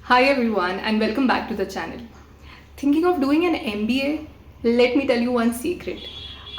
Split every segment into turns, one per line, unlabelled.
Hi everyone and welcome back to the channel. Thinking of doing an MBA? Let me tell you one secret.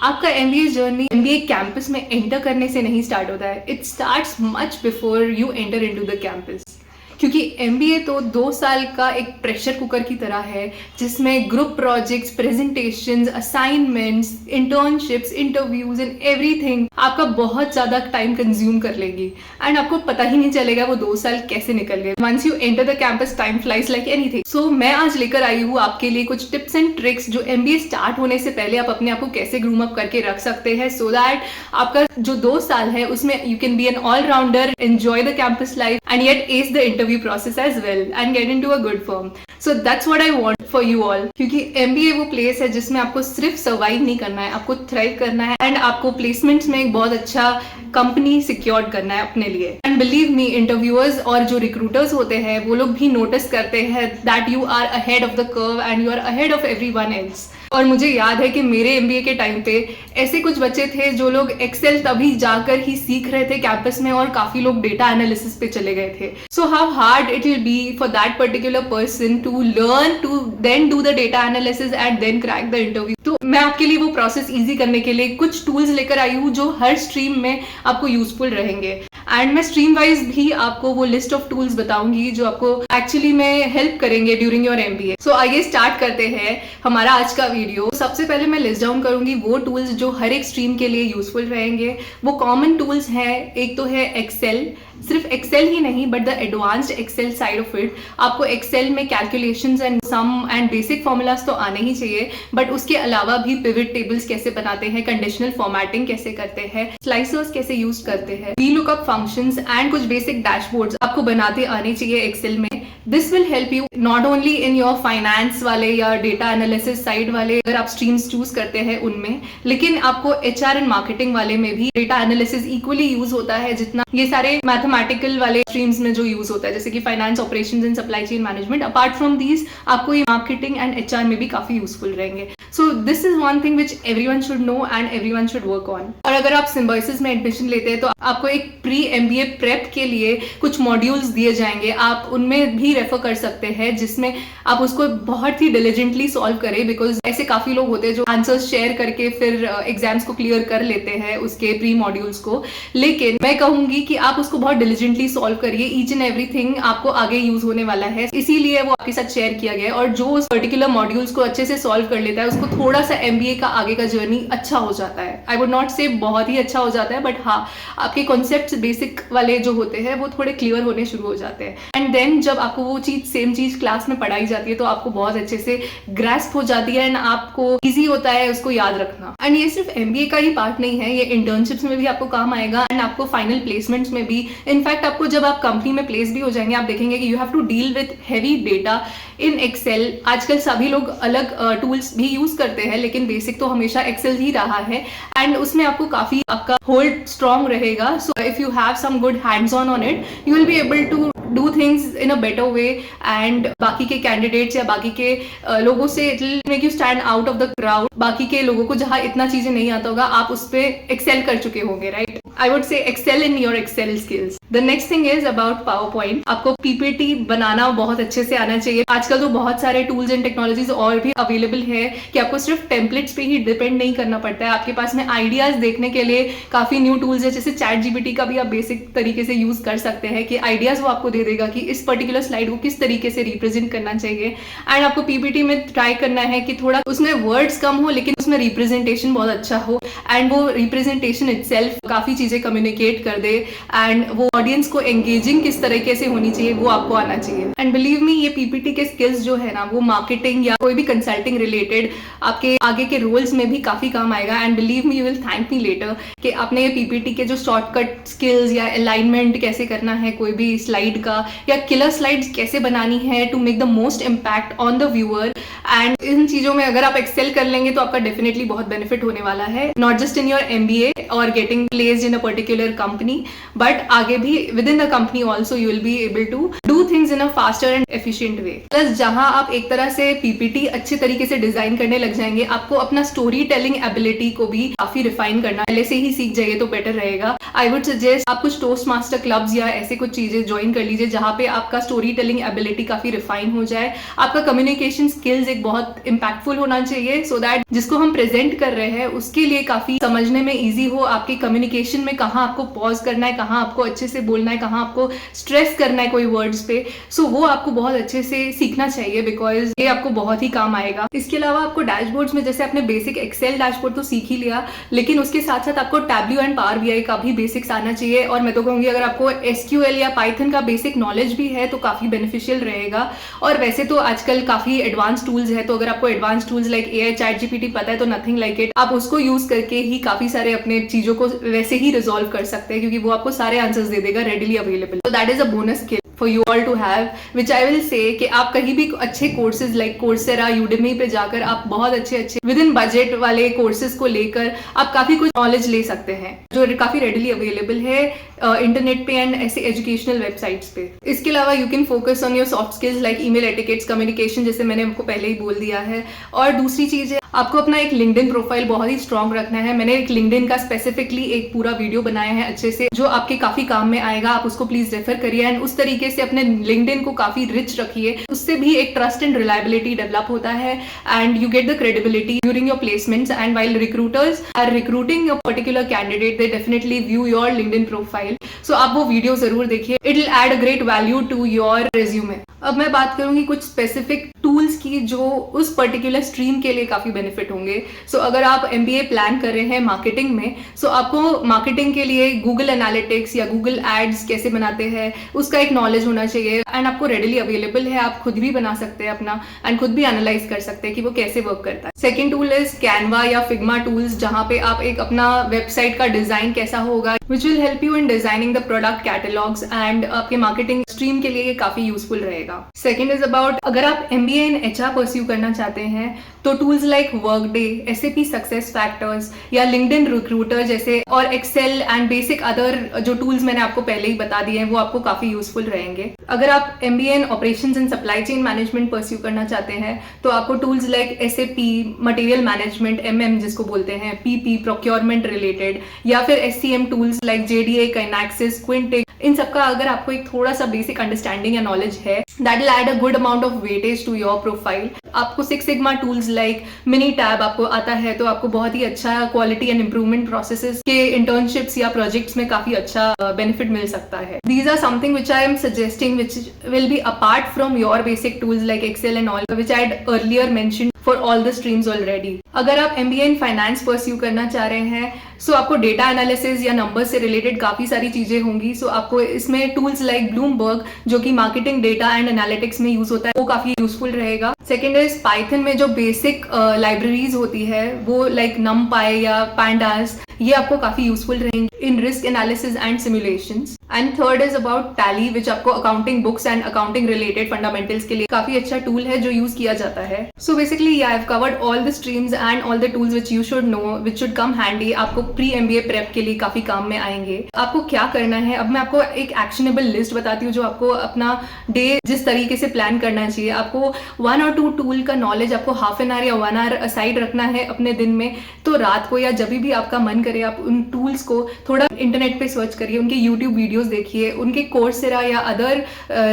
आपका MBA journey MBA campus में enter करने से नहीं start होता है. It starts much before you enter into the campus. क्योंकि MBA तो 2 साल का एक प्रेशर कुकर की तरह है जिसमें group projects, presentations, assignments, internships, interviews and everything आपका बहुत ज़्यादा टाइम कंज्यूम कर लेगी एंड आपको पता ही नहीं चलेगा वो 2 साल कैसे निकल गए. Once you enter the campus time flies like anything. So मैं आज लेकर आई हूँ आपके लिए कुछ टिप्स एंड ट्रिक्स जो MBA स्टार्ट होने से पहले आप अपने आप को कैसे ग्रूम अप करके रख सकते हैं सो दैट आपका जो 2 साल है उसमें you can be an allrounder, enjoy the campus life and yet ace the interview process as well and get into a good firm. So that's what I want for you all. क्योंकि MBA वो place है जिसमें आपको सिर्फ survive नहीं करना है, आपको थ्राइव करना है एंड आपको प्लेसमेंट्स में एक बहुत अच्छा कंपनी सिक्योर करना है अपने लिए. एंड बिलीव मी, इंटरव्यूअर्स और जो रिक्रूटर्स होते हैं वो लोग भी नोटिस करते हैं that you are ahead of the curve and you are ahead of everyone else. और मुझे याद है कि मेरे MBA के टाइम पे ऐसे कुछ बच्चे थे जो लोग एक्सेल तभी जाकर ही सीख रहे थे कैंपस में और काफी लोग डेटा एनालिसिस पे चले गए थे. So how hard it will be for that particular person to learn to then do the data analysis and then crack the interview. तो मैं आपके लिए वो प्रोसेस ईजी करने के लिए कुछ टूल्स लेकर आई हूँ जो हर स्ट्रीम में आपको यूजफुल रहेंगे एंड मैं स्ट्रीम वाइज भी आपको वो लिस्ट ऑफ टूल्स बताऊंगी जो आपको एक्चुअली में हेल्प करेंगे ड्यूरिंग योर MBA. सो आइए स्टार्ट करते हैं हमारा आज का वीडियो. सबसे पहले मैं लिस्ट डाउन करूंगी वो टूल्स जो हर एक स्ट्रीम के लिए यूजफुल रहेंगे. वो कॉमन टूल्स हैं. एक तो है एक्सेल. सिर्फ एक्सेल ही नहीं but the advanced Excel side of it. आपको एक्सेल में calculations and sum and basic formulas तो आने ही चाहिए बट उसके अलावा भी पिवट टेबल्स कैसे बनाते हैं, कंडीशनल फॉर्मेटिंग कैसे करते हैं, स्लाइसर्स कैसे यूज करते हैं, VLOOKUP फंक्शंस एंड कुछ बेसिक डैशबोर्ड्स आपको बनाते आने चाहिए एक्सेल में. This will help you not only in your finance वाले या डेटा एनालिसिस साइड वाले अगर आप स्ट्रीम्स चूज करते हैं उनमें, लेकिन आपको HR एंड मार्केटिंग वाले में भी डेटा एनालिसिस इक्वली यूज होता है जितना ये सारे मैथमेटिकल वाले स्ट्रीम्स में जो यूज होता है जैसे कि finance, operations and supply chain management. Apart from these आपको ये मार्केटिंग एंड HR में भी काफी यूजफुल रहेंगे. So this is one thing which everyone should know and everyone should work on. और अगर आप सिम्बायोसिस में एडमिशन लेते हैं तो आपको एक प्री MBA प्रेप के लिए कुछ मॉड्यूल्स दिए जाएंगे. आप उनमें भी रेफर कर सकते हैं जिसमें आप उसको बहुत ही डिलिजेंटली सॉल्व करें बिकॉज ऐसे काफी लोग होते हैं जो आंसर्स शेयर करके फिर एग्जाम्स को क्लियर कर लेते हैं उसके प्री मॉड्यूल्स को. लेकिन मैं कहूंगी कि आप उसको बहुत डिलिजेंटली सॉल्व करिए. ईच एंड एवरीथिंग आपको आगे यूज होने वाला है, इसीलिए वो आपके साथ शेयर किया गया है. और जो उस पर्टिकुलर मॉड्यूल्स को अच्छे से सॉल्व कर लेता है उसको थोड़ा सा MBA का आगे का जर्नी अच्छा हो जाता है. आई वुड नॉट से बहुत ही अच्छा हो जाता है बट हाँ, आपके कॉन्सेप्ट बेसिक वाले जो होते हैं वो थोड़े क्लियर होने शुरू हो जाते हैं. एंड देन जब आपको वो चीज सेम चीज क्लास में पढ़ाई जाती है तो आपको बहुत अच्छे से ग्रास्प हो जाती है एंड आपको इजी होता है उसको याद रखना. एंड ये सिर्फ MBA का ही पार्ट नहीं है, ये इंटर्नशिप्स में भी आपको काम आएगा एंड आपको फाइनल प्लेसमेंट्स में भी. इनफैक्ट आपको जब आप कंपनी में प्लेस भी हो जाएंगे आप देखेंगे कि you have to deal with heavy data in Excel. आजकल सभी लोग अलग टूल्स भी यूज करते हैं लेकिन बेसिक तो हमेशा एक्सेल ही रहा है एंड उसमें आपको काफी आपका होल्ड स्ट्रॉन्ग रहेगा. So if you have some good hands on it you will be able to do things in a better way and बाकी के कैंडिडेट्स या बाकी के लोगों से it will make you stand out of the crowd. बाकी के लोगों को जहां इतना चीजें नहीं आता होगा आप उस पर एक्सेल कर चुके होंगे, right? I would say excel in your Excel skills. The next thing is about PowerPoint. आपको PPT बनाना बहुत अच्छे से आना चाहिए. आजकल तो बहुत सारे टूल्स एंड टेक्नोलॉजीज और भी अवेलेबल है कि आपको सिर्फ टेम्पलेट्स पे ही डिपेंड नहीं करना पड़ता है. आपके पास में आइडियाज देखने के लिए काफी न्यू टूल्स है जैसे ChatGPT का भी आप बेसिक तरीके से यूज कर सकते हैं कि आइडियाज वो आपको दे देगा कि इस पर्टिकुलर स्लाइड को किस तरीके से रिप्रेजेंट करना चाहिए. एंड आपको PPT में ट्राई करना है कि थोड़ा उसमें वर्ड्स कम हो लेकिन उसमें रिप्रेजेंटेशन बहुत अच्छा हो एंड वो रिप्रेजेंटेशन इटसेल्फ काफी चीजें कम्युनिकेट कर दे एंड वो ऑडियंस को एंगेजिंग किस तरीके से होनी चाहिए वो आपको आना चाहिए. एंड बिलीव मी, ये PPT के स्किल्स जो है ना वो मार्केटिंग या कोई भी कंसल्टिंग रिलेटेड आपके आगे के रोल्स में भी काफी काम आएगा. And believe me, you will thank me later कि आपने ये PPT के जो शॉर्टकट स्किल्स या अलाइनमेंट कैसे करना है कोई भी स्लाइड का या किलर स्लाइड्स कैसे बनानी है to make the most impact on the viewer. And इन चीजों में अगर आप एक्सेल कर लेंगे तो आपका डेफिनेटली बहुत बेनिफिट होने वाला है, not just in your MBA और getting placed in a particular company but आगे भी within the company also you will be able to do things in a faster and efficient way. Plus जहां आप एक तरह से PPT अच्छे तरीके से डिजाइन करने लग जाएंगे आपको अपना स्टोरी टेलिंग एबिलिटी को भी काफी रिफाइन करना पहले से ही सीख जाइए तो बेटर रहेगा. आई वुड सजेस्ट आप कुछ टोस्ट मास्टर क्लब्स या ऐसे कुछ चीजें ज्वाइन कर लीजिए लीजिए जहाँ पे आपका स्टोरी टेलिंग एबिलिटी काफ़ी रिफाइन हो जाए, आपका कम्युनिकेशन स्किल्स एक बहुत इम्पैक्टफुल होना चाहिए, सो दैट जिसको हम प्रेजेंट कर रहे हैं उसके लिए काफ़ी समझने में ईजी हो, आपके कम्युनिकेशन में कहाँ आपको पॉज करना है, कहाँ आपको अच्छे से बोलना है, कहाँ आपको स्ट्रेस करना है कोई वर्ड्स पे, सो वो आपको बहुत अच्छे से सीखना चाहिए, बिकॉज ये आपको बहुत ही काम आएगा। इसके अलावा आपको डैशबोर्ड्स में जैसे आपने बेसिक एक्सेल डैशबोर्ड तो सीख ही लिया, लेकिन उसके साथ साथ आपको टैब्ल्यू एंड पावर बीआई का भी बेसिक्स आना चाहिए, और मैं तो कहूँगी अगर आपको एसक्यूएल या पाइथन का बेसिक नॉलेज भी है तो काफ़ी बेनिफिशियल रहेगा। और वैसे तो आजकल काफ़ी एडवांस टूल्स है, तो अगर आपको advance tools like AI chat GPT पता है तो नथिंग लाइक इट, आप उसको यूज करके ही काफ़ी सारे अपने चीज़ों को वैसे ही रिजॉल्व कर सकते हैं, क्योंकि वो आपको सारे आंसर्स दे देगा रेडिली अवेलेबल। तो that is a bonus skill for you all to have, which I will say कि आप कहीं भी अच्छे कोर्सेज लाइक कोर्सेरा, यूडेमी पे जाकर आप बहुत अच्छे विद इन बजट वाले कोर्सेज को लेकर आप काफी कुछ नॉलेज ले सकते हैं, जो काफी रेडिली अवेलेबल है इंटरनेट पे एंड ऐसे एजुकेशनल वेबसाइट्स पे। इसके अलावा you can focus on your soft skills like email etiquettes, communication, जैसे मैंने आपको पहले ही बोल दिया है। और दूसरी चीज है आपको अपना एक लिंक्डइन प्रोफाइल बहुत ही स्ट्रांग रखना है। मैंने एक लिंक्डइन का स्पेसिफिकली एक पूरा वीडियो बनाया है अच्छे से, जो आपके काफी काम में आएगा, आप उसको प्लीज रेफर करिए एंड उस तरीके से अपने लिंक्डइन को काफी रिच रखिए, उससे भी एक ट्रस्ट एंड रिलायबिलिटी डेवलप होता है and you get the credibility during your placements. And while recruiters are recruiting a particular candidate, they definitely view your LinkedIn profile, so आप वो वीडियो जरूर देखिए, it will add a great value to your resume. अब मैं बात करूंगी कुछ specific tools की जो उस पर्टिकुलर स्ट्रीम के लिए काफी बेनिफिट होंगे। सो अगर आप एमबीए प्लान कर रहे हैं मार्केटिंग में, सो आपको मार्केटिंग के लिए गूगल एनालिटिक्स या गूगल एड्स कैसे बनाते हैं उसका एक नॉलेज होना चाहिए एंड आपको रेडिली अवेलेबल है, आप खुद भी बना सकते हैं अपना एंड खुद भी एनालाइज कर सकते हैं कि वो कैसे वर्क करता है। सेकेंड टूल इज कैनवा या फिग्मा टूल्स, जहां पे आप एक अपना वेबसाइट का डिजाइन कैसा होगा, which will help you in designing the product catalogues and आपके मार्केटिंग स्ट्रीम के लिए ये काफी यूजफुल रहेगा। सेकेंड इज अबाउट अगर आप एमबीए इन एचआर परस्यू करना चाहते हैं तो tools like Workday, SAP success factors या लिंक्डइन रिक्रूटर जैसे और एक्सेल एंड बेसिक अदर जो टूल्स मैंने आपको पहले ही बता दिए हैं वो आपको काफी यूजफुल रहेंगे। अगर आप MBA in operations and supply chain management pursue करना चाहते हैं तो आपको tools like SAP, material management, MM जिसको बोलते हैं, पीपी, प्रोक्योरमेंट रिलेटेड, या फिर SCM tools like JDA, Kinaxis, Quintiq, इन सबका अगर आपको एक थोड़ा सा बेसिक अंडरस्टैंडिंग या नॉलेज है, that will add a good amount of weightage to your profile. आपको six sigma tools like Minitab आपको आता है तो आपको बहुत ही अच्छा क्वालिटी एंड इंप्रूवमेंट प्रोसेसेस के इंटर्नशिप्स या प्रोजेक्ट्स में काफी अच्छा बेनिफिट मिल सकता है। These are something which I am suggesting which will be apart from your basic tools like Excel and all which I had earlier mentioned for all the streams already. अगर आप MBA in finance pursue करना चाह रहे हैं सो आपको data analysis या numbers से related काफी सारी चीजें होंगी, सो आपको इसमें टूल्स लाइक ब्लूमबर्ग जो कि मार्केटिंग डेटा एंड एनालिटिक्स में यूज होता है वो काफी यूजफुल रहेगा। सेकेंड इज पाइथन में जो बेसिक लाइब्रेरीज होती है वो लाइक नमपाई या पैंडास, ये आपको काफी यूजफुल रहेंगे in risk analysis and simulations. And third is about Tally which आपको accounting books and accounting related fundamentals के लिए काफी अच्छा टूल है जो यूज किया जाता है। So basically I have covered all the streams and all the tools which you should know which should come handy, आपको प्री एमबीए प्रेप के लिए काफी काम में आएंगे। आपको क्या करना है, अब मैं आपको एक एक्शनेबल लिस्ट बताती हूँ जो आपको अपना डे जिस तरीके से प्लान करना चाहिए। आपको 1 और 2 टूल का नॉलेज आपको हाफ एन आवर या 1 आवर असाइड रखना है अपने दिन में, तो रात को या जब भी आपका मन करे आप उन टूल्स को थोड़ा इंटरनेट पे सर्च करिए, उनके यूट्यूब वीडियोस देखिए, उनके कोर्सेरा या अदर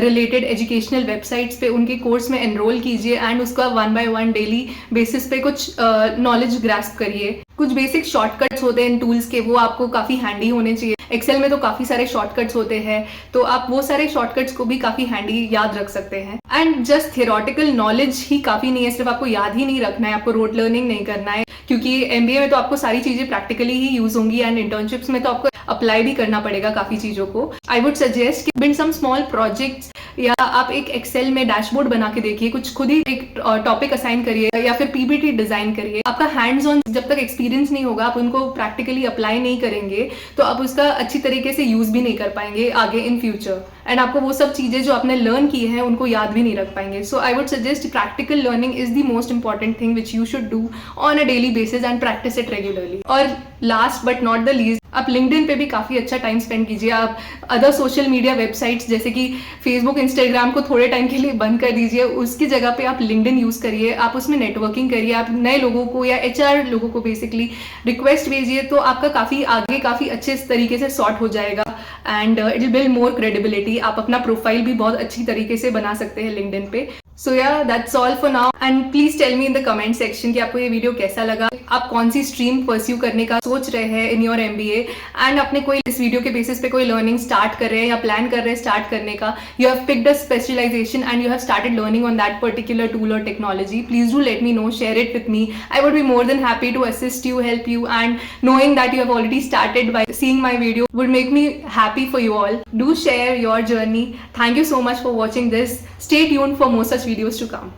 रिलेटेड एजुकेशनल वेबसाइट्स पे उनके कोर्स में एनरोल कीजिए एंड उसका 1 by 1 डेली बेसिस पे कुछ नॉलेज ग्रास्प करिए। कुछ बेसिक शॉर्टकट्स होते हैं इन टूल्स के, वो आपको काफी हैंडी होने चाहिए। एक्सेल में तो काफी सारे शॉर्टकट्स होते हैं, तो आप वो सारे शॉर्टकट्स को भी काफी हैंडी याद रख सकते हैं। एंड जस्ट थियोरेटिकल नॉलेज ही काफी नहीं है, सिर्फ आपको याद ही नहीं रखना है, आपको रोड लर्निंग नहीं करना है, क्योंकि एमबीए में तो आपको सारी चीजें प्रैक्टिकली ही यूज होंगी एंड इंटर्नशिप्स में तो आपको अप्लाई भी करना पड़ेगा काफी चीजों को। आई वुड सजेस्ट कि बिल्ड सम स्मॉल प्रोजेक्ट्स या आप एक एक्सेल में डैशबोर्ड बना के देखिए, कुछ खुद ही एक टॉपिक असाइन करिए या फिर पीपीटी डिजाइन करिए। आपका हैंड्स ऑन जब तक एक्सपीरियंस नहीं होगा, आप उनको प्रैक्टिकली अप्लाई नहीं करेंगे तो आप उसका अच्छी तरीके से यूज भी नहीं कर पाएंगे आगे इन फ्यूचर, एंड आपको वो सब चीजें जो आपने लर्न की हैं उनको याद भी नहीं रख पाएंगे। So I would suggest practical learning is the most important thing which you should do on a daily basis and practice it regularly. और last but not the least, आप लिंक्डइन पे भी काफी अच्छा टाइम स्पेंड कीजिए। आप other social media websites जैसे कि फेसबुक, इंस्टाग्राम को थोड़े टाइम के लिए बंद कर दीजिए, उसकी जगह पे आप लिंक्डइन यूज करिए, आप उसमें नेटवर्किंग करिए, आप नए लोगों को या एचआर लोगों को बेसिकली रिक्वेस्ट भेजिए, तो आपका काफी आगे काफी अच्छे तरीके से सॉर्ट हो जाएगा and it will build more credibility. आप अपना प्रोफाइल भी बहुत अच्छी तरीके से बना सकते हैं लिंक्डइन पे. सो या that's all for now and please tell me in the comment section कि आपको ये वीडियो कैसा लगा, आप कौन सी स्ट्रीम परस्यू करने का सोच रहे हैं इन योर MBA, एंड अपने कोई इस वीडियो के बेसिस पे कोई लर्निंग स्टार्ट कर रहे हैं या प्लान कर रहे हैं स्टार्ट करने का. You have picked a specialization and you have started learning on that particular tool और technology. Please do let me know, share it with me. I would be more than happy to assist you, help you, and knowing that you have already started by seeing my video would make me happy for you all. Do share your journey. Thank you so much for watching this. Stay tuned for more such videos to come.